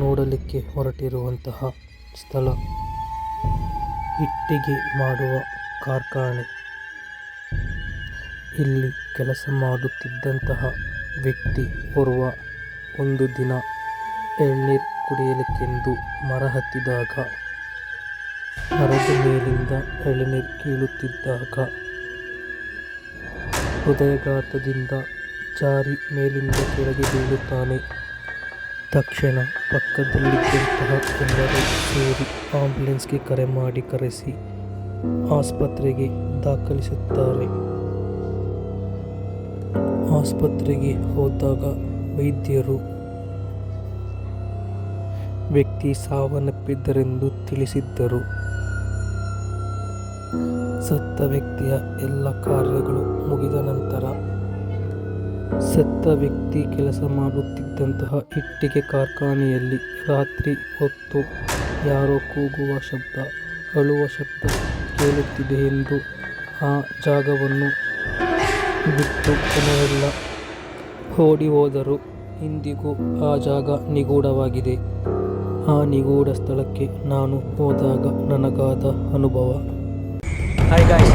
ನೋಡಲಿಕ್ಕೆ ಹೊರಟಿರುವಂತಹ ಸ್ಥಳ ಇಟ್ಟಿಗೆ ಮಾಡುವ ಕಾರ್ಖಾನೆ. ಇಲ್ಲಿ ಕೆಲಸ ಮಾಡುತ್ತಿದ್ದಂತಹ ವ್ಯಕ್ತಿ ಓರ್ವ ಒಂದು ದಿನ ಎಳ್ನೀರು ಕುಡಿಯಲಿಕ್ಕೆಂದು ಮರ ಹತ್ತಿದಾಗ ಮರದ ಮೇಲಿಂದ ಎಳನೀರು ಕೀಳುತ್ತಿದ್ದಾಗ ಹೃದಯಾಘಾತದಿಂದ ಜಾರಿ ಮೇಲಿಂದ ಕೆಳಗೆ ಬೀಳುತ್ತಾನೆ. ತಕ್ಷಣ ಪಕ್ಕದಲ್ಲಿದ್ದಂತಹ ಎಲ್ಲರೂ ಸೇರಿ ಆಂಬ್ಯುಲೆನ್ಸ್ಗೆ ಕರೆ ಮಾಡಿ ಕರೆಸಿ ಆಸ್ಪತ್ರೆಗೆ ದಾಖಲಿಸುತ್ತಾರೆ. ಆಸ್ಪತ್ರೆಗೆ ಹೋದಾಗ ವೈದ್ಯರು ವ್ಯಕ್ತಿ ಸಾವನ್ನಪ್ಪಿದ್ದರೆಂದು ತಿಳಿಸಿದ್ದರು. ಸತ್ತ ವ್ಯಕ್ತಿಯ ಎಲ್ಲ ಕಾರ್ಯಗಳು ಮುಗಿದ ನಂತರ ಸತ್ತ ವ್ಯಕ್ತಿ ಕೆಲಸ ಮಾಡುತ್ತಿದ್ದಂತಹ ಇಟ್ಟಿಗೆ ಕಾರ್ಖಾನೆಯಲ್ಲಿ ರಾತ್ರಿ ಹೊತ್ತು ಯಾರೋ ಕೂಗುವ ಶಬ್ದ, ಅಳುವ ಶಬ್ದ ಕೇಳುತ್ತಿದೆ ಎಂದು ಆ ಜಾಗವನ್ನು ಬಿಟ್ಟು ಜನರೆಲ್ಲ ಓಡಿ ಹೋದರು. ಇಂದಿಗೂ ಆ ಜಾಗ ನಿಗೂಢವಾಗಿದೆ. ಆ ನಿಗೂಢ ಸ್ಥಳಕ್ಕೆ ನಾನು ಹೋದಾಗ ನನಗಾದ ಅನುಭವ. ಹಾಯ್ ಗಾಯ್ಸ್,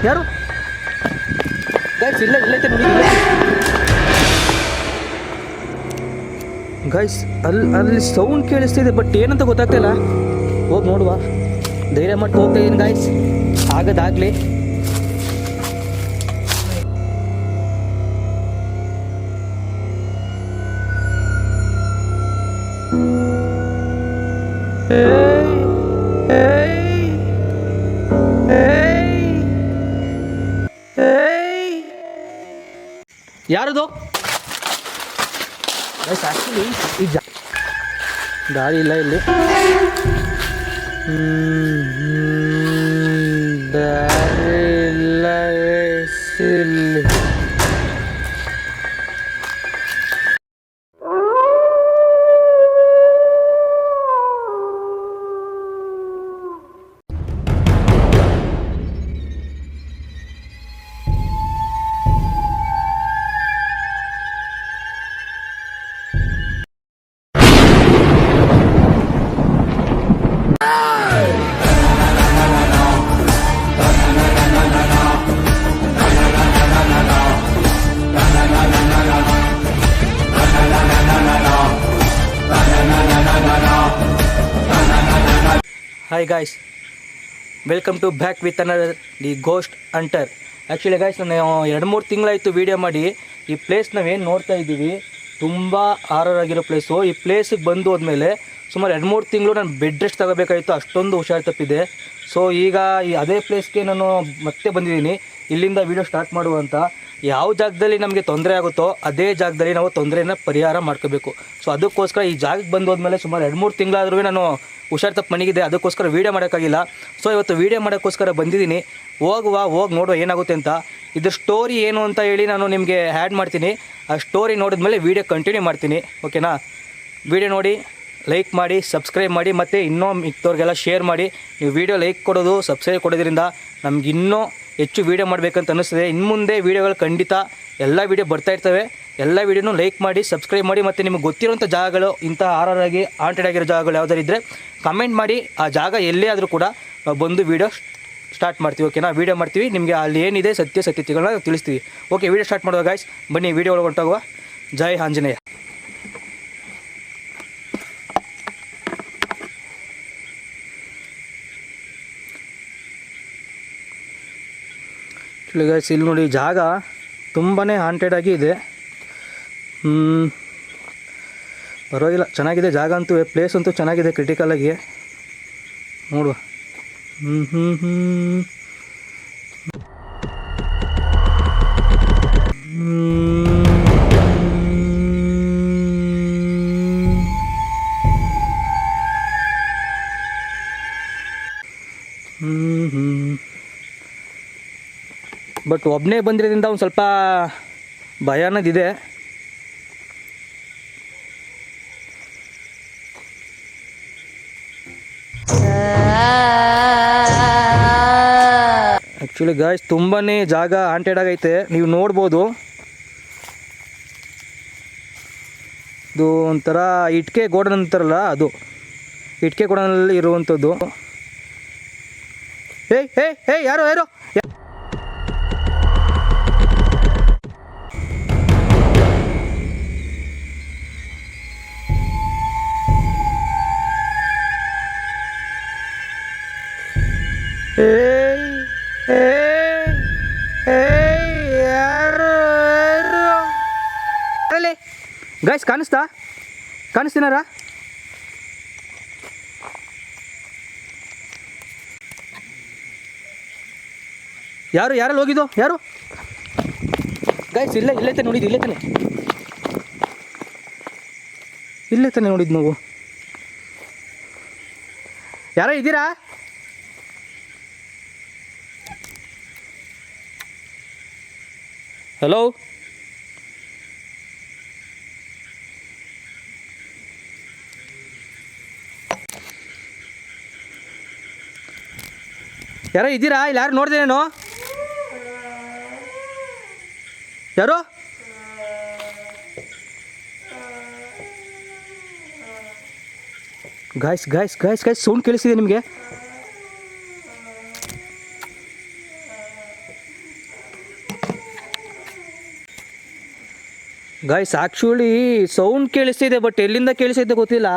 ಯಾರು ಗೈಸ್? ಇಲ್ಲ ಇಲ್ಲೈತೆ ನೋಡಿ ಗೈಸ್, ಅಲ್ಲಿ ಸೌಂಡ್ ಕೇಳಿಸ್ತಿದೆ, ಬಟ್ ಏನಂತ ಗೊತ್ತಾಗ್ತಿಲ್ಲ. ಹೋಗಿ ನೋಡುವ, ಧೈರ್ಯ ಮಾಡಿ ಹೋಗ್ತಾ ಇದ್ದೀನಿ ಗೈಸ್, ಆಗದಾಗಲಿ. ಯಾರದು ಆ್ಯಕ್ಚುಲಿ ಈ ದಾರಿ ಇಲ್ಲ ಇಲ್ಲಿ. ದಾರಿ ಇಲ್ಲ ಇಲ್ಲಿ. Hi guys, welcome to back with another the ghost hunter. Actually guys, ನಾನು 2-3 ತಿಂಗಳಾಯಿತು ವೀಡಿಯೋ ಮಾಡಿ. ಈ ಪ್ಲೇಸ್ ನಾವೇನು ನೋಡ್ತಾ ಇದ್ದೀವಿ ತುಂಬ ಹಾರರ್ ಆಗಿರೋ ಪ್ಲೇಸು. ಈ ಪ್ಲೇಸಿಗೆ ಬಂದು ಹೋದ್ಮೇಲೆ ಸುಮಾರು 2-3 ತಿಂಗಳು ನಾನು ಬೆಡ್ ರೆಸ್ಟ್ ತಗೋಬೇಕಾಯಿತು, ಅಷ್ಟೊಂದು ಹುಷಾರು ತಪ್ಪಿದೆ. ಸೊ ಈಗ ಅದೇ ಪ್ಲೇಸ್ಗೆ ನಾನು ಮತ್ತೆ ಬಂದಿದ್ದೀನಿ ಇಲ್ಲಿಂದ ವೀಡಿಯೋ ಸ್ಟಾರ್ಟ್ ಮಾಡುವಂತ. ಯಾವ ಜಾಗದಲ್ಲಿ ನಮಗೆ ತೊಂದರೆ ಆಗುತ್ತೋ ಅದೇ ಜಾಗದಲ್ಲಿ ನಾವು ತೊಂದರೆನ ಪರಿಹಾರ ಮಾಡ್ಕೋಬೇಕು. ಸೊ ಅದಕ್ಕೋಸ್ಕರ ಈ ಜಾಗಕ್ಕೆ ಬಂದು ಹೋದ್ಮೇಲೆ ಸುಮಾರು 2-3 ತಿಂಗಳಾದ್ರೂ ನಾನು ಹುಷಾರು ತಪ್ಪು ಮನೆಗಿದೆ, ಅದಕ್ಕೋಸ್ಕರ ವೀಡಿಯೋ ಮಾಡೋಕ್ಕಾಗಿಲ್ಲ. ಸೊ ಇವತ್ತು ವೀಡಿಯೋ ಮಾಡೋಕ್ಕೋಸ್ಕರ ಬಂದಿದ್ದೀನಿ. ಹೋಗಿ ನೋಡುವ ಏನಾಗುತ್ತೆ ಅಂತ. ಇದ್ರ ಸ್ಟೋರಿ ಏನು ಅಂತ ಹೇಳಿ ನಾನು ನಿಮಗೆ ಆ್ಯಡ್ ಮಾಡ್ತೀನಿ. ಆ ಸ್ಟೋರಿ ನೋಡಿದ್ಮೇಲೆ ವೀಡಿಯೋ ಕಂಟಿನ್ಯೂ ಮಾಡ್ತೀನಿ, ಓಕೆನಾ? ವೀಡಿಯೋ ನೋಡಿ ಲೈಕ್ ಮಾಡಿ, ಸಬ್ಸ್ಕ್ರೈಬ್ ಮಾಡಿ, ಮತ್ತು ಇನ್ನೂ ಮಿಕ್ತವ್ರಿಗೆಲ್ಲ ಶೇರ್ ಮಾಡಿ. ನೀವು ವೀಡಿಯೋ ಲೈಕ್ ಕೊಡೋದು, ಸಬ್ಸ್ಕ್ರೈಬ್ ಕೊಡೋದ್ರಿಂದ ನಮ್ಗೆ ಇನ್ನೂ ಹೆಚ್ಚು ವೀಡಿಯೋ ಮಾಡಬೇಕಂತ ಅನ್ನಿಸ್ತದೆ. ಇನ್ನು ಮುಂದೆ ವೀಡಿಯೋಗಳು ಖಂಡಿತ ಎಲ್ಲ ವೀಡಿಯೋ ಬರ್ತಾಯಿರ್ತವೆ. ಎಲ್ಲ ವೀಡಿಯೋನೂ ಲೈಕ್ ಮಾಡಿ, ಸಬ್ಸ್ಕ್ರೈಬ್ ಮಾಡಿ. ಮತ್ತು ನಿಮಗೆ ಗೊತ್ತಿರೋಂಥ ಜಾಗಗಳು, ಇಂಥ ಹಾರರಾಗಿ ಹಾಂಟೆಡ್ ಆಗಿರೋ ಜಾಗಗಳು ಯಾವ್ದಾರು ಇದ್ದರೆ ಕಮೆಂಟ್ ಮಾಡಿ. ಆ ಜಾಗ ಎಲ್ಲೇ ಆದರೂ ಕೂಡ ಬಂದು ವೀಡಿಯೋ ಸ್ಟಾರ್ಟ್ ಮಾಡ್ತೀವಿ, ಓಕೆನಾ? ವೀಡಿಯೋ ಮಾಡ್ತೀವಿ, ನಿಮಗೆ ಅಲ್ಲಿ ಏನಿದೆ ಸತ್ಯತೆಗಳನ್ನ ತಿಳಿಸ್ತೀವಿ. ಓಕೆ, ವೀಡಿಯೋ ಸ್ಟಾರ್ಟ್ ಮಾಡುವ ಗಾಯ್ಸ್, ಬನ್ನಿ ವೀಡಿಯೋ ಒಳಗೆ ಹೊಂಟೋಗುವ. ಜೈ ಆಂಜನೇಯ. ಗಾಯ್ಸ್, ಇಲ್ಲಿ ನೋಡಿ, ಜಾಗ ತುಂಬಾ ಹಾಂಟೆಡ್ ಆಗಿ ಇದೆ. ಪರವಾಗಿಲ್ಲ, ಚೆನ್ನಾಗಿದೆ ಜಾಗ ಅಂತೂ. ಪ್ಲೇಸ್ ಅಂತೂ ಚೆನ್ನಾಗಿದೆ, ಕ್ರಿಟಿಕಲಾಗಿ ನೋಡುವ. ಬಟ್ ಒಬ್ಬನೇ ಬಂದಿರೋದ್ರಿಂದ ಒಂದು ಸ್ವಲ್ಪ ಭಯ ಅನ್ನೋದಿದೆ. ಆ್ಯಕ್ಚುಲಿ ಗಾಯ್ಸ್ ತುಂಬಾ ಜಾಗ ಹಾಂಟೆಡ್ ಆಗೈತೆ, ನೀವು ನೋಡ್ಬೋದು. ಇದು ಒಂಥರ ಇಟ್ಕೆ ಗೋಡನ್ ಅಂತಾರಲ್ಲ, ಅದು ಇಟ್ಕೆ ಗೋಡನಲ್ಲಿ ಇರುವಂಥದ್ದು. ಏಯ್ ಏಯ್ ಏಯ್ ಯಾರೋ ಯಾರೋ ಗೈಸ್ ಕಾಣಿಸ್ತೀನಾರ? ಯಾರಲ್ಲಿ ಹೋಗಿದ್ದು ಯಾರು? ಗೈಸ್ ಇಲ್ಲೇ ತಾನೆ ನೋಡಿದ್ದು, ಇಲ್ಲೇ ತಾನೆ ನೋಡಿದ್ದು ನಾವು. ಯಾರೋ ಇದ್ದೀರಾ? ಹಲೋ, ಯಾರೋ ಇದ್ದೀರಾ? ಇಲ್ಲಿ ಯಾರು ನೋಡ್ದೇನೇನೋ? ಯಾರು? ಗಾಯ್ಸ್ ಸೌಂಡ್ ಕೇಳಿಸಿದೆ ನಿಮಗೆ? ಗಾಯ್ಸ್ ಆ್ಯಕ್ಚುಲಿ ಸೌಂಡ್ ಕೇಳಿಸ್ತಿದೆ, ಬಟ್ ಎಲ್ಲಿಂದ ಕೇಳಿಸ್ತಿದೆ ಗೊತ್ತಿಲ್ಲ.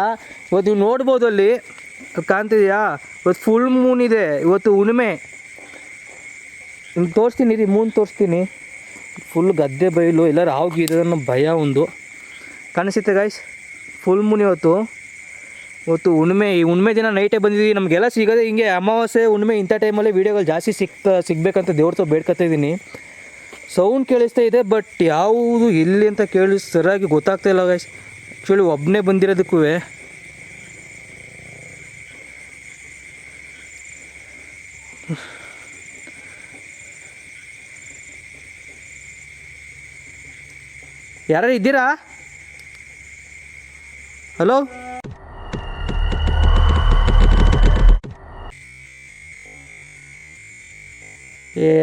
ಇವತ್ತು ನೀವು ನೋಡ್ಬೋದು, ಅಲ್ಲಿ ಕಾಣ್ತಿದೆಯಾ? ಇವತ್ತು ಫುಲ್ ಮೂನ್ ಇದೆ, ಇವತ್ತು ಹುಣ್ಣಿಮೆ. ನಿಮ್ಗೆ ತೋರಿಸ್ತೀನಿ ರೀ, ಮೂನ್ ತೋರಿಸ್ತೀನಿ. ಫುಲ್ ಗದ್ದೆ ಬಯಲು, ಎಲ್ಲರೂ ಹಾವಿಗಿದೆ ಅನ್ನೋ ಭಯ ಒಂದು ಕಾಣಿಸುತ್ತೆ ಗಾಯ್ಸ್. ಫುಲ್ ಮೂನ್ ಇವತ್ತು ಹುಣ್ಣಿಮೆ. ಈ ಹುಣ್ಣಿಮೆ ದಿನ ನೈಟೇ ಬಂದಿದ್ದೀವಿ. ನಮಗೆಲ್ಲ ಸಿಗೋದೆ ಹಿಂಗೆ ಅಮಾವಾಸ್ಯೆ ಹುಣ್ಣಿಮೆ ಇಂಥ ಟೈಮಲ್ಲಿ ವೀಡಿಯೋಗಳು ಜಾಸ್ತಿ ಸಿಗಬೇಕಂತ ದೇವ್ರ ಬೇಡ್ಕೊತಾ ಇದ್ದೀನಿ. ಸೌಂಡ್ ಕೇಳಿಸ್ತಾ ಇದೆ, ಬಟ್ ಯಾವುದು ಎಲ್ಲಿ ಅಂತ ಸರಿಯಾಗಿ ಗೊತ್ತಾಗ್ತಾ ಇಲ್ಲ ಗಾಯ್ಸ್. ಆ್ಯಕ್ಚುಲಿ ಒಬ್ಬನೇ ಬಂದಿರೋದಕ್ಕೂ ಯಾರು ಇದ್ದೀರಾ? ಹಲೋ,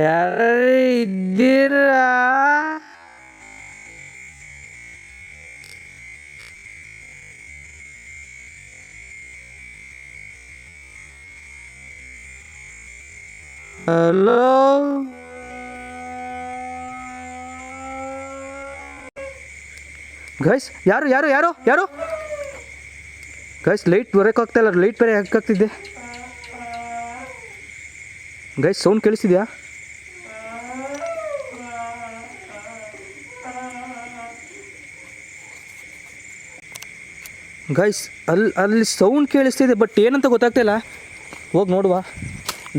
ಯಾರು ಇದ್ದೀರಾ? ಹಲೋ, ಗೈಸ್ ಯಾರು ಗೈಸ್? ಲೈಟ್ ಬರೋಕ್ಕಾಗ್ತಾಯಿಲ್ಲ, ಲೈಟ್ ಬೇರೆ ಹಾಕಾಗ್ತಿದ್ದೆ ಗೈಸ್. ಸೌಂಡ್ ಕೇಳಿಸಿದ್ಯಾ? ಗೈಸ್ ಅಲ್ಲಿ ಸೌಂಡ್ ಕೇಳಿಸ್ತಿದೆ, ಬಟ್ ಏನಂತ ಗೊತ್ತಾಗ್ತಾಯಿಲ್ಲ. ಹೋಗಿ ನೋಡುವ,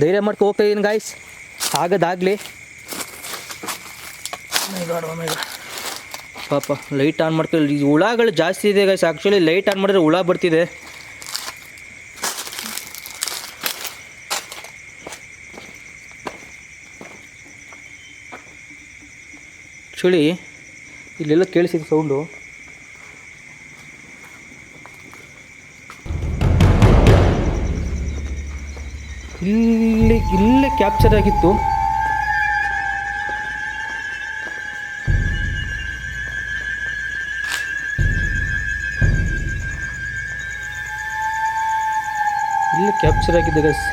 ಧೈರ್ಯ ಮಾಡ್ಕೊ ಹೋಗ್ತಾಯಿದ್ದೀನಿ ಗಾಯ್ಸ್, ಆಗೋದಾಗಲಿ. ಪಾಪ ಲೈಟ್ ಆನ್ ಮಾಡ್ಕೊಳ್ಳಿ. ಈ ಹುಳಗಳು ಜಾಸ್ತಿ ಇದೆ ಗೈಸ್. ಆ್ಯಕ್ಚುಲಿ ಲೈಟ್ ಆನ್ ಮಾಡಿದ್ರೆ ಹುಳ ಬರ್ತಿದೆ. ಆ್ಯಕ್ಚುಲಿ ಇಲ್ಲೆಲ್ಲ ಕೇಳಿಸಿದೆ ಸೌಂಡು. ಇಲ್ಲೇ ಕ್ಯಾಪ್ಚರ್ ಆಗಿತ್ತು. ಇಲ್ಲೇ ಕ್ಯಾಪ್ಚರ್ ಆಗಿದೆ ಗೈಸ್.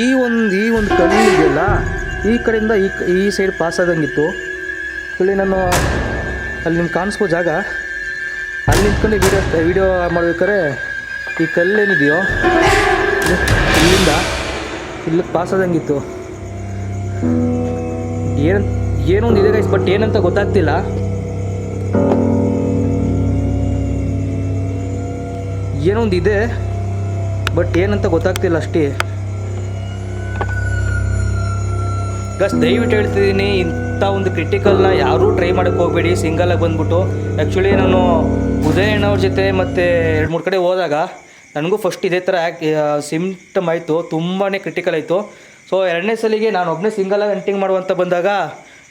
ಈ ಒಂದು ಕಲ್ಲು ಇದೆಯಲ್ಲ, ಈ ಕಡೆಯಿಂದ ಈ ಸೈಡ್ ಪಾಸ್ ಆದಂಗಿತ್ತು. ಇಲ್ಲಿ ನಾನು ಅಲ್ಲಿ ನಿಮ್ಗೆ ಕಾಣಿಸ್ಬೋದು ಜಾಗ, ಅಲ್ಲಿ ನಿಂತ್ಕೊಂಡು ವೀಡಿಯೋ ಮಾಡ್ಬೇಕಾದ್ರೆ ಈ ಕಲ್ಲೇನಿದೆಯೋ ಇಲ್ಲಿಂದ ಇಲ್ಲಿಗೆ ಪಾಸ್ ಆದಂಗಿತ್ತು. ಏನೊಂದು ಇದೆ ಗೈಸ್, ಬಟ್ ಏನಂತ ಗೊತ್ತಾಗ್ತಿಲ್ಲ. ಏನೊಂದು ಇದೆ, ಬಟ್ ಏನಂತ ಗೊತ್ತಾಗ್ತಿಲ್ಲ ಅಷ್ಟೇ ಗಸ್. ದಯವಿಟ್ಟು ಹೇಳ್ತಿದ್ದೀನಿ, ಇಂಥ ಒಂದು ಕ್ರಿಟಿಕಲ್ನ ಯಾರೂ ಟ್ರೈ ಮಾಡೋಕ್ಕೆ ಹೋಗಬೇಡಿ ಸಿಂಗಲಾಗಿ ಬಂದ್ಬಿಟ್ಟು. ಆ್ಯಕ್ಚುಲಿ ನಾನು ಉದಯಣ್ಣವ್ರ ಜೊತೆ ಮತ್ತು 2-3 ಕಡೆ ಹೋದಾಗ ನನಗೂ ಫಸ್ಟ್ ಇದೇ ಥರ ಸಿಮ್ಟಮ್ ಆಯಿತು, ತುಂಬಾ ಕ್ರಿಟಿಕಲ್ ಆಯಿತು. ಸೊ ಎರಡನೇ ಸಲಿಗೆ ನಾನು ಒಬ್ಬನೇ ಸಿಂಗಲಾಗಿ ಹಂಟಿಂಗ್ ಮಾಡುವಂತ ಬಂದಾಗ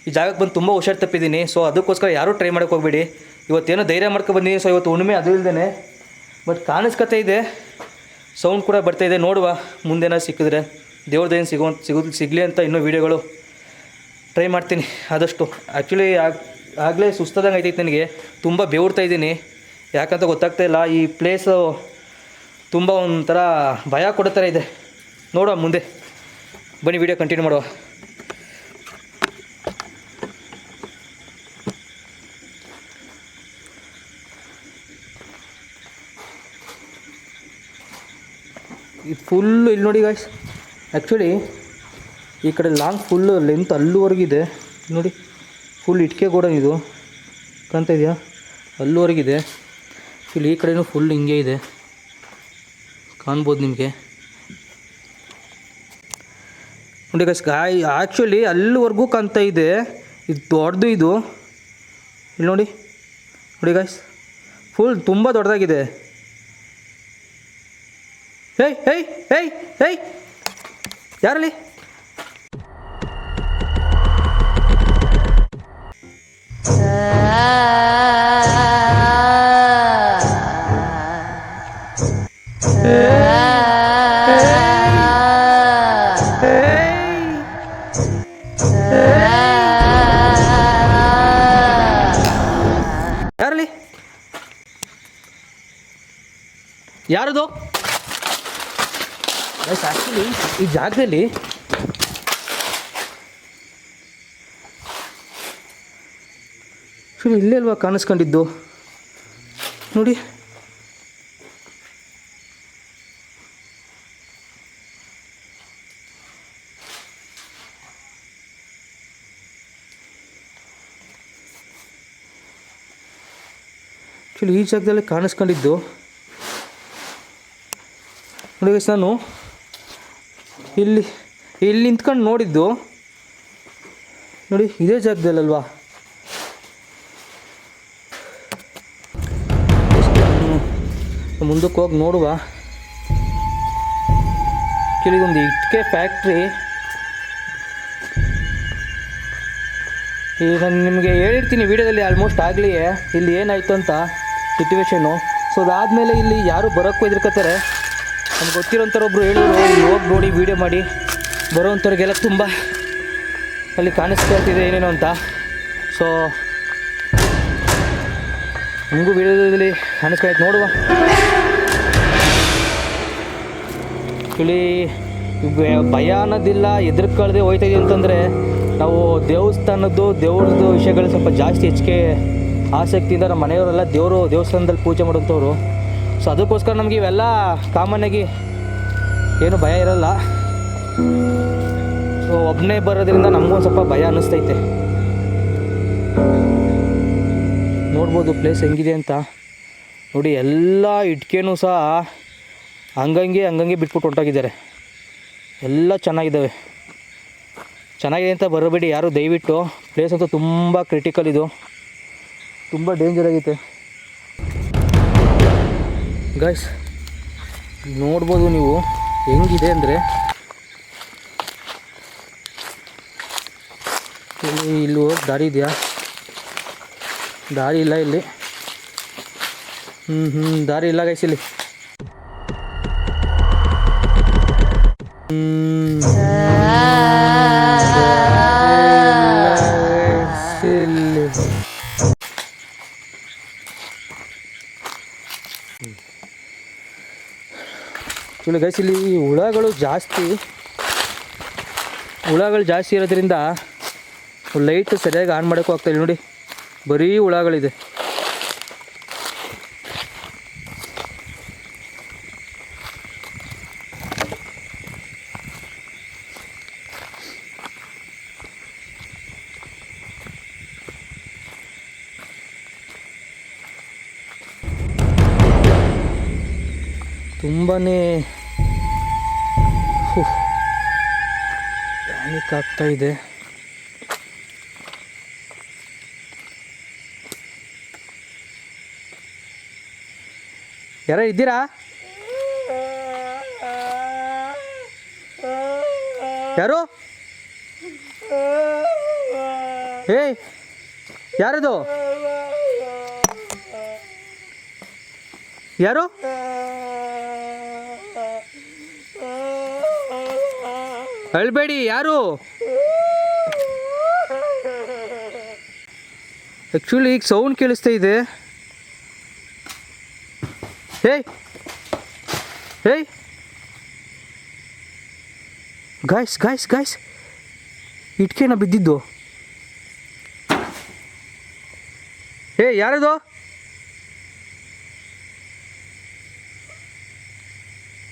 ಈ ಜಾಗಕ್ಕೆ ಬಂದು ತುಂಬ ಹುಷಾರು ತಪ್ಪಿದ್ದೀನಿ. ಸೊ ಅದಕ್ಕೋಸ್ಕರ ಯಾರೂ ಟ್ರೈ ಮಾಡೋಕ್ಕೆ ಹೋಗ್ಬೇಡಿ. ಇವತ್ತೇನೋ ಧೈರ್ಯ ಮಾಡ್ಕೊಂಡು ಬಂದಿದ್ದೀನಿ. ಸೊ ಇವತ್ತು ಹುಣ್ಣಿಮೆ ಅದು ಇಲ್ಲದೇ ಬಟ್ ಕಾಣಿಸ್ಕತೆ ಇದೆ, ಸೌಂಡ್ ಕೂಡ ಬರ್ತಾಯಿದೆ. ನೋಡುವ ಮುಂದೇನೋ ಸಿಕ್ಕಿದ್ರೆ ದೇವ್ರದ್ದೇನು ಸಿಗಲಿ ಅಂತ ಇನ್ನೂ ವೀಡಿಯೋಗಳು ಟ್ರೈ ಮಾಡ್ತೀನಿ ಆದಷ್ಟು. ಆ್ಯಕ್ಚುಲಿ ಆಗಲೇ ಸುಸ್ತಾದಂಗೆ ಆಯ್ತೈತೆ ನನಗೆ, ತುಂಬ ಬೆವರ್ತಾ ಇದ್ದೀನಿ. ಯಾಕಂತ ಗೊತ್ತಾಗ್ತಾ ಇಲ್ಲ. ಈ ಪ್ಲೇಸು ತುಂಬ ಒಂಥರ ಭಯ ಕೊಡೋ ಥರ ಇದೆ. ನೋಡುವ ಮುಂದೆ, ಬನ್ನಿ ವಿಡಿಯೋ ಕಂಟಿನ್ಯೂ ಮಾಡುವ. ಇದು ಫುಲ್ಲು ಇಲ್ಲಿ ನೋಡಿ ಗಾಯ್ಸ್, ಆ್ಯಕ್ಚುಲಿ ಈ ಕಡೆ ಲಾಂಗ್ ಫುಲ್ಲು ಲೆಂತ್ ಅಲ್ಲುವರೆಗಿದೆ ನೋಡಿ. ಫುಲ್ ಇಟ್ಕೆ ಗೋಡನ್ ಇದು ಕಾಣ್ತಾ ಇದೆಯಾ, ಅಲ್ಲುವರೆಗಿದೆ. ಇಲ್ಲಿ ಈ ಕಡೆಯೂ ಫುಲ್ ಹಿಂಗೆ ಇದೆ, ಕಾಣ್ಬೋದು ನಿಮಗೆ ನೋಡಿ ಗಾಯ್ಸ್. ಆ್ಯಕ್ಚುಲಿ ಅಲ್ಲಿವರೆಗೂ ಕಾಣ್ತಾ ಇದೆ, ಇದು ದೊಡ್ಡದು ಇದು. ಇಲ್ಲಿ ನೋಡಿ ನೋಡಿ ಗಾಯ್ಸ್, ಫುಲ್ ತುಂಬ ದೊಡ್ಡದಾಗಿದೆ. ಹೇಯ್ ಹೇಯ್ ಹೇಯ್ ಹೇಯ್ ಯಾರಲ್ಲಿ ಯಾರಲ್ಲಿ ಯಾರದು? ಆ್ಯಕ್ಚುಲಿ ಈ ಜಾಗದಲ್ಲಿ ಇಲ್ಲೇ ಅಲ್ವಾ ಕಾಣಿಸ್ಕೊಂಡಿದ್ದು ನೋಡಿ. ಆ್ಯಕ್ಚುಲಿ ಈ ಜಾಗದಲ್ಲಿ ಕಾಣಿಸ್ಕೊಂಡಿದ್ದು ನೋಡಿ ಗೈಸ್. ನಾನು ಇಲ್ಲಿ ನಿಂತ್ಕೊಂಡು ನೋಡಿದ್ದು ನೋಡಿ, ಇದೇ ಜಾಗದಲ್ಲಲ್ವಾ. ಮುಂದಕ್ಕೆ ಹೋಗಿ ನೋಡುವ. ಕೆಲವೊಂದು ಇಟ್ಕೆ ಫ್ಯಾಕ್ಟ್ರಿ. ಈಗ ನಾನು ನಿಮಗೆ ಹೇಳಿರ್ತೀನಿ ವೀಡಿಯೋದಲ್ಲಿ ಆಲ್ಮೋಸ್ಟ್ ಆಗಲಿ ಇಲ್ಲಿ ಏನಾಯಿತು ಅಂತ ಸಿಚುವೇಶನ್ನು. ಸೊ ಅದಾದಮೇಲೆ ಇಲ್ಲಿ ಯಾರು ಬರೋಕ್ಕೂ ಹೆದರ್ಕೋತಾರೆ. ನಮ್ಗೆ ಗೊತ್ತಿರೋಂಥವ್ರು ಒಬ್ಬರು ಹೇಳೋರು, ಇಲ್ಲಿ ಹೋಗಿ ನೋಡಿ ವೀಡಿಯೋ ಮಾಡಿ ಬರೋವಂಥವ್ರಿಗೆಲ್ಲ ತುಂಬ ಅಲ್ಲಿ ಕಾಣಿಸ್ಕೊಳ್ತಿದೆ ಏನೇನೋ ಅಂತ. ಸೊ ನಮಗೂ ವೀಡಿಯೋದಲ್ಲಿ ಕಾಣಿಸ್ಕೊಳೈತೆ, ನೋಡುವ. ಇಲ್ಲಿ ಭಯ ಅನ್ನೋದಿಲ್ಲ, ಹೆದರ್ಕೊಳ್ದೆ ಹೋಯ್ತಾಯಿದೆ ಅಂತಂದರೆ ನಾವು ದೇವ್ರದ್ದು ವಿಷಯಗಳು ಸ್ವಲ್ಪ ಜಾಸ್ತಿ ಹೆಚ್ಚಿಗೆ ಆಸಕ್ತಿಯಿಂದ ನಮ್ಮ ಮನೆಯವರೆಲ್ಲ ದೇವಸ್ಥಾನದಲ್ಲಿ ಪೂಜೆ ಮಾಡೋಂಥವ್ರು. ಸೊ ಅದಕ್ಕೋಸ್ಕರ ನಮಗೆ ಇವೆಲ್ಲ ಕಾಮನ್ನಾಗಿ ಏನು ಭಯ ಇರಲ್ಲ. ಸೊ ಒಬ್ಬನೇ ಬರೋದ್ರಿಂದ ನಮಗೊಂದು ಸ್ವಲ್ಪ ಭಯ ಅನ್ನಿಸ್ತೈತೆ. ನೋಡ್ಬೋದು ಪ್ಲೇಸ್ ಹೆಂಗಿದೆ ಅಂತ ನೋಡಿ. ಎಲ್ಲ ಇಟ್ಕೆನೂ ಸಹ ಹಂಗಂಗೆ ಬಿಟ್ಬಿಟ್ಟು ಹೊಂಟೋಗಿದ್ದಾರೆ. ಎಲ್ಲ ಚೆನ್ನಾಗಿದೆ ಅಂತ ಬರಬೇಡಿ ಯಾರು ದಯವಿಟ್ಟು. ಪ್ಲೇಸ್ ಅಂತೂ ತುಂಬ ಕ್ರಿಟಿಕಲ್, ಇದು ತುಂಬ ಡೇಂಜರ್ ಆಗೈತೆ ಗೈಸ್. ನೋಡ್ಬೋದು ನೀವು ಹೆಂಗಿದೆ ಅಂದರೆ, ಇಲ್ಲಿ ದಾರಿ ಇದೆಯಾ? ದಾರಿ ಇಲ್ಲ ಇಲ್ಲಿ. ದಾರಿ ಇಲ್ಲ ಗೈಸ್ ಇಲ್ಲಿ. ಇಲ್ಲಿ ಗೈಸ್ ಇಲ್ಲಿ ಹುಳಗಳು ಜಾಸ್ತಿ ಇರೋದ್ರಿಂದ ಲೈಟ್ ಸರಿಯಾಗಿ ಆನ್ ಮಾಡೋಕ್ಕೂ ಆಗ್ತಾಯಿಲ್ಲ ನೋಡಿ, ಬರೀ ಹುಳಗಳಿದೆ. ತುಂಬಾ ಪ್ಯಾನಿಕ್ ಆಗ್ತಾ ಇದೆ. ಯಾರು ಇದ್ದೀರಾ? ಯಾರು? ಏಯ್ ಯಾರದು? ಯಾರು? ಅಳ್ಬೇಡಿ, ಯಾರು? ಆ್ಯಕ್ಚುಲಿ ಈಗ ಸೌಂಡ್ ಕೇಳಿಸ್ತಾ ಇದೆ. ಹೇಯ್ ಹೇಯ್ ಗಾಯ್ಸ್ ಗಾಯ್ಸ್ ಗಾಯ್ಸ್, ಇಟ್ಕೆನ ಬಿದ್ದಿದ್ದು. ಯಾರದು?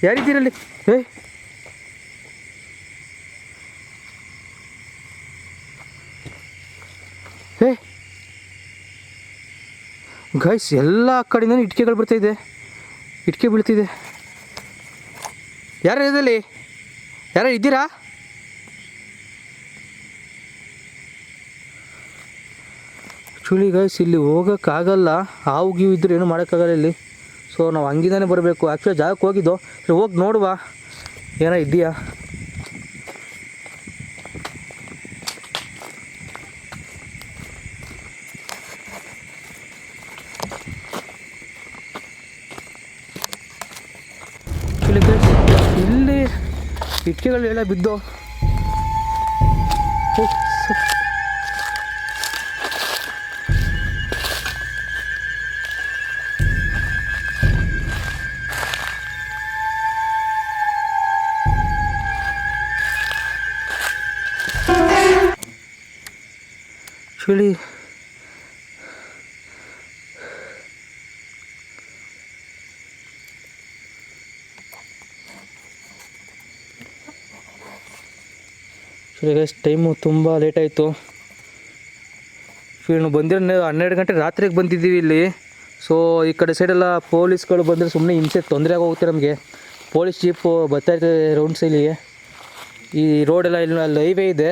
ಯಾರಿದ್ದೀರಲ್ಲಿ? ಗಾಯ್ಸ್, ಎಲ್ಲ ಕಡೆಯಿಂದ ಇಟ್ಕೆಗಳು ಬರ್ತಾಯಿದೆ, ಇಟ್ಕೆ ಬೀಳ್ತಿದೆ. ಯಾರು ಇದಲ್ಲಿ? ಯಾರು ಇದ್ದೀರಾ? ಆ್ಯಕ್ಚುಲಿ ಗಾಯ್ಸ್, ಇಲ್ಲಿ ಹೋಗೋಕ್ಕಾಗಲ್ಲ, ಹಾವು ಗೀವು ಇದ್ದರೆ ಏನೂ ಮಾಡೋಕ್ಕಾಗಲ್ಲ ಇಲ್ಲಿ. ಸೊ ನಾವು ಹಂಗಿದಾನೆ ಬರಬೇಕು. ಆ್ಯಕ್ಚುಲಿ ಜಾಗಕ್ಕೆ ಹೋಗಿದ್ದು, ಹೋಗಿ ನೋಡುವ ಏನೋ ಇದೆಯಾ. ಇಲ್ಲಿ ಇಟ್ಕೆಗಳು ಎಲ್ಲ ಬಿದ್ದು ಆ್ಯಕ್ಚುಲಿ ಟೈಮು ತುಂಬ ಲೇಟ್ ಆಯಿತು. ನಾವು ಬಂದಿರೋ 12 ಗಂಟೆ ರಾತ್ರಿಗೆ ಬಂದಿದ್ದೀವಿ ಇಲ್ಲಿ. ಸೊ ಈ ಕಡೆ ಸೈಡೆಲ್ಲ ಪೊಲೀಸ್ಗಳು ಬಂದರೆ ಸುಮ್ಮನೆ ಹಿಂಸೆ ತೊಂದರೆ ಆಗೋಗುತ್ತೆ ನಮಗೆ. ಪೊಲೀಸ್ ಜೀಪು ಬರ್ತಾಯಿರ್ತದೆ ರೌಂಡ್ಸ್ ಇಲ್ಲಿಗೆ. ಈ ರೋಡೆಲ್ಲ ಇಲ್ಲಿ ಅಲ್ಲಿ ಹೈವೇ ಇದೆ,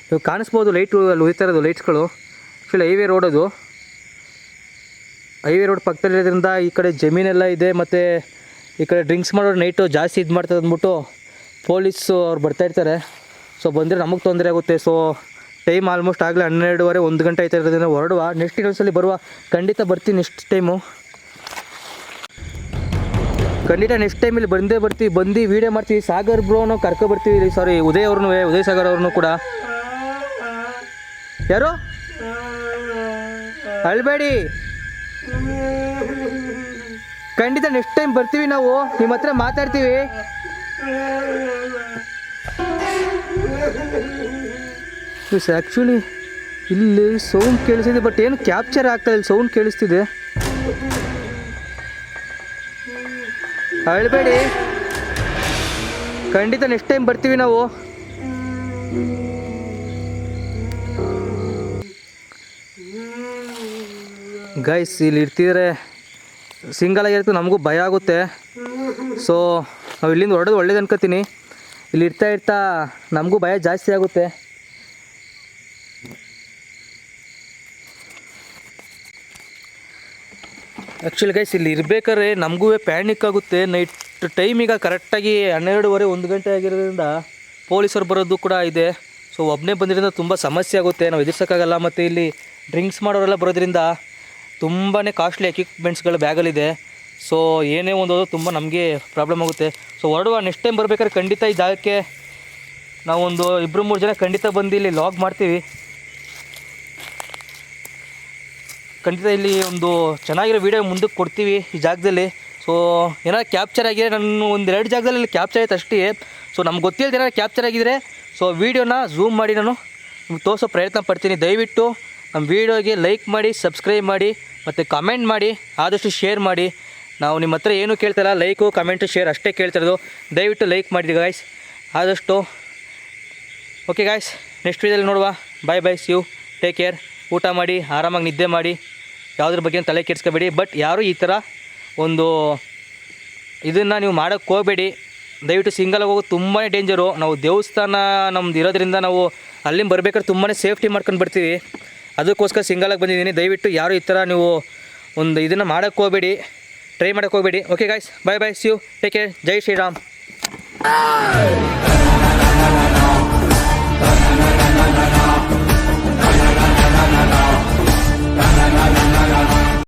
ನೀವು ಕಾಣಿಸ್ಬೋದು ಲೈಟು ಅಲ್ಲಿ ಉರಿತಾ ಇರೋದು ಲೈಟ್ಸ್ಗಳು. ಆ್ಯಕ್ಚುಲಿ ಹೈವೇ ರೋಡ್ ಅದು. ಹೈವೇ ರೋಡ್ ಪಕ್ಕದಲ್ಲಿರೋದ್ರಿಂದ ಈ ಕಡೆ ಜಮೀನೆಲ್ಲ ಇದೆ, ಮತ್ತು ಈ ಕಡೆ ಡ್ರಿಂಕ್ಸ್ ಮಾಡೋರು ನೈಟು ಜಾಸ್ತಿ ಇದು ಮಾಡ್ತಾರೆ ಅಂದ್ಬಿಟ್ಟು ಪೊಲೀಸು ಅವ್ರು ಬರ್ತಾಯಿರ್ತಾರೆ. ಸೊ ಬಂದರೆ ನಮಗೆ ತೊಂದರೆ ಆಗುತ್ತೆ. ಸೊ ಟೈಮ್ ಆಲ್ಮೋಸ್ಟ್ ಆಗಲೇ 12:30 1 ಗಂಟೆ ಆಯ್ತಾ ಇರೋದನ್ನು ಹೊರಡುವ. ನೆಕ್ಸ್ಟ್ ಇನ್ನೊಂದ್ಸಲಿ ಬರುವ, ಖಂಡಿತ ಬರ್ತೀನಿ ನೆಕ್ಸ್ಟ್ ಟೈಮು, ಖಂಡಿತ ನೆಕ್ಸ್ಟ್ ಟೈಮಲ್ಲಿ ಬಂದೇ ಬರ್ತೀವಿ. ಬಂದು ವೀಡಿಯೋ ಮಾಡ್ತೀವಿ. ಸಾಗರ್ ಬ್ರೋನು ಕರ್ಕೊಬರ್ತೀವಿ. ಸಾರಿ, ಉದಯ್ ಅವ್ರನ್ನೂ, ಉದಯ್ ಸಾಗರ್ ಅವ್ರನ್ನೂ ಕೂಡ. ಯಾರು? ಅಳ್ಬೇಡಿ, ಖಂಡಿತ ನೆಕ್ಸ್ಟ್ ಟೈಮ್ ಬರ್ತೀವಿ ನಾವು, ನಿಮ್ಮ ಹತ್ರ ಮಾತಾಡ್ತೀವಿ. ಆ್ಯಕ್ಚುಲಿ ಇಲ್ಲಿ ಸೌಂಡ್ ಕೇಳಿಸ್ತಿದೆ, ಬಟ್ ಏನು ಕ್ಯಾಪ್ಚರ್ ಆಗ್ತಾಯಿಲ್ಲ, ಸೌಂಡ್ ಕೇಳಿಸ್ತಿದೆ. ಅಳ್ಬೇಡಿ, ಖಂಡಿತ ನೆಕ್ಸ್ಟ್ ಟೈಮ್ ಬರ್ತೀವಿ ನಾವು. ಗೈಸ್, ಇಲ್ಲಿ ಇರ್ತಿದ್ರೆ ಸಿಂಗಲ್ ಆಗಿರುತ್ತೆ, ನಮಗೂ ಭಯ ಆಗುತ್ತೆ. ಸೊ ನಾವು ಇಲ್ಲಿಂದ ಹೊರಡೋದು ಒಳ್ಳೇದು ಅನ್ಕೋತೀನಿ. ಇಲ್ಲಿ ಇರ್ತಾ ನಮಗೂ ಭಯ ಜಾಸ್ತಿ ಆಗುತ್ತೆ. ಆ್ಯಕ್ಚುಲಿ ಗೈಸ್, ಇಲ್ಲಿ ಇರಬೇಕಾದ್ರೆ ನಮಗೂ ಪ್ಯಾನಿಕ್ ಆಗುತ್ತೆ. ನೈಟ್ ಟೈಮಿಗೆ ಕರೆಕ್ಟಾಗಿ 12:30 1 ಗಂಟೆ ಆಗಿರೋದ್ರಿಂದ ಪೊಲೀಸರು ಬರೋದು ಕೂಡ ಇದೆ. ಸೊ ಒಬ್ಬನೇ ಬಂದಿರೋದ್ರಿಂದ ತುಂಬ ಸಮಸ್ಯೆ ಆಗುತ್ತೆ, ನಾವು ಎದುರ್ಸೋಕ್ಕಾಗಲ್ಲ. ಮತ್ತು ಇಲ್ಲಿ ಡ್ರಿಂಕ್ಸ್ ಮಾಡೋರೆಲ್ಲ ಬರೋದ್ರಿಂದ ತುಂಬಾ ಕಾಸ್ಟ್ಲಿ ಎಕ್ವಿಪ್ಮೆಂಟ್ಸ್ಗಳು ಬ್ಯಾಗಲ್ಲಿದೆ. ಸೊ ಏನೇ ಒಂದು ತುಂಬ ನಮಗೆ ಪ್ರಾಬ್ಲಮ್ ಆಗುತ್ತೆ. ಸೊ ಹೊರಡುವ, ನೆಕ್ಸ್ಟ್ ಟೈಮ್ ಬರ್ಬೇಕಾದ್ರೆ ಖಂಡಿತ ಈ ಜಾಗಕ್ಕೆ ನಾವೊಂದು 2-3 ಜನ ಖಂಡಿತ ಬಂದು ಇಲ್ಲಿ ಲಾಗ್ ಮಾಡ್ತೀವಿ. ಖಂಡಿತ ಇಲ್ಲಿ ಒಂದು ಚೆನ್ನಾಗಿರೋ ವೀಡಿಯೋ ಮುಂದಕ್ಕೆ ಕೊಡ್ತೀವಿ ಈ ಜಾಗದಲ್ಲಿ. ಸೊ ಏನಾದ್ರು ಕ್ಯಾಪ್ಚರ್ ಆಗಿದೆ, ನಾನು 1-2 ಜಾಗದಲ್ಲಿ ಕ್ಯಾಪ್ಚರ್ ಆಯ್ತು ಅಷ್ಟೇ. ಸೊ ನಮ್ಗೆ ಗೊತ್ತಿಲ್ಲದೆ ಏನಾದ್ರು ಕ್ಯಾಪ್ಚರ್ ಆಗಿದ್ರೆ ಸೊ ವೀಡಿಯೋನ ಝೂಮ್ ಮಾಡಿ ನಾನು ನಿಮ್ಗೆ ತೋರಿಸೋ ಪ್ರಯತ್ನ ಪಡ್ತೀನಿ. ದಯವಿಟ್ಟು ನಮ್ಮ ವೀಡಿಯೋಗೆ ಲೈಕ್ ಮಾಡಿ, ಸಬ್ಸ್ಕ್ರೈಬ್ ಮಾಡಿ, ಮತ್ತು ಕಮೆಂಟ್ ಮಾಡಿ, ಆದಷ್ಟು ಶೇರ್ ಮಾಡಿ. ನಾವು ನಿಮ್ಮ ಹತ್ರ ಏನೂ ಕೇಳ್ತಾಯಿಲ್ಲ, ಲೈಕು ಕಮೆಂಟು ಶೇರ್ ಅಷ್ಟೇ ಕೇಳ್ತಿರೋದು. ದಯವಿಟ್ಟು ಲೈಕ್ ಮಾಡಿರಿ ಗಾಯ್ಸ್ ಆದಷ್ಟು. ಓಕೆ ಗಾಯ್ಸ್, ನೆಕ್ಸ್ಟ್ ವೀಡಿಯೋದಲ್ಲಿ ನೋಡುವ. ಬಾಯ್ bye, see you, take care. ಊಟ ಮಾಡಿ, ಆರಾಮಾಗಿ ನಿದ್ದೆ ಮಾಡಿ, ಯಾವುದ್ರ ಬಗ್ಗೆ ತಲೆ ಕೆಡಿಸ್ಕೋಬೇಡಿ. ಬಟ್ ಯಾರೂ ಈ ಥರ ಒಂದು ಇದನ್ನು ನೀವು ಮಾಡೋಕ್ಕೆ ಹೋಗಬೇಡಿ. ದಯವಿಟ್ಟು ಸಿಂಗಲಾಗಿ ಹೋಗೋದು ತುಂಬಾ ಡೇಂಜರು. ನಾವು ದೇವಸ್ಥಾನ ನಮ್ದು ಇರೋದ್ರಿಂದ ನಾವು ಅಲ್ಲಿಂದ ಬರ್ಬೇಕಾದ್ರೆ ತುಂಬಾ ಸೇಫ್ಟಿ ಮಾಡ್ಕೊಂಡು ಬರ್ತೀವಿ. ಅದಕ್ಕೋಸ್ಕರ ಸಿಂಗಲಾಗಿ ಬಂದಿದ್ದೀನಿ. ದಯವಿಟ್ಟು ಯಾರು ಈ ಥರ ನೀವು ಒಂದು ಇದನ್ನು ಮಾಡೋಕ್ಕೆ ಹೋಗಬೇಡಿ, ಟ್ರೈ ಮಾಡೋಕ್ಕೆ ಹೋಗಬೇಡಿ. Okay guys, bye bye, see you, take care. ಜೈ ಶ್ರೀರಾಮ್.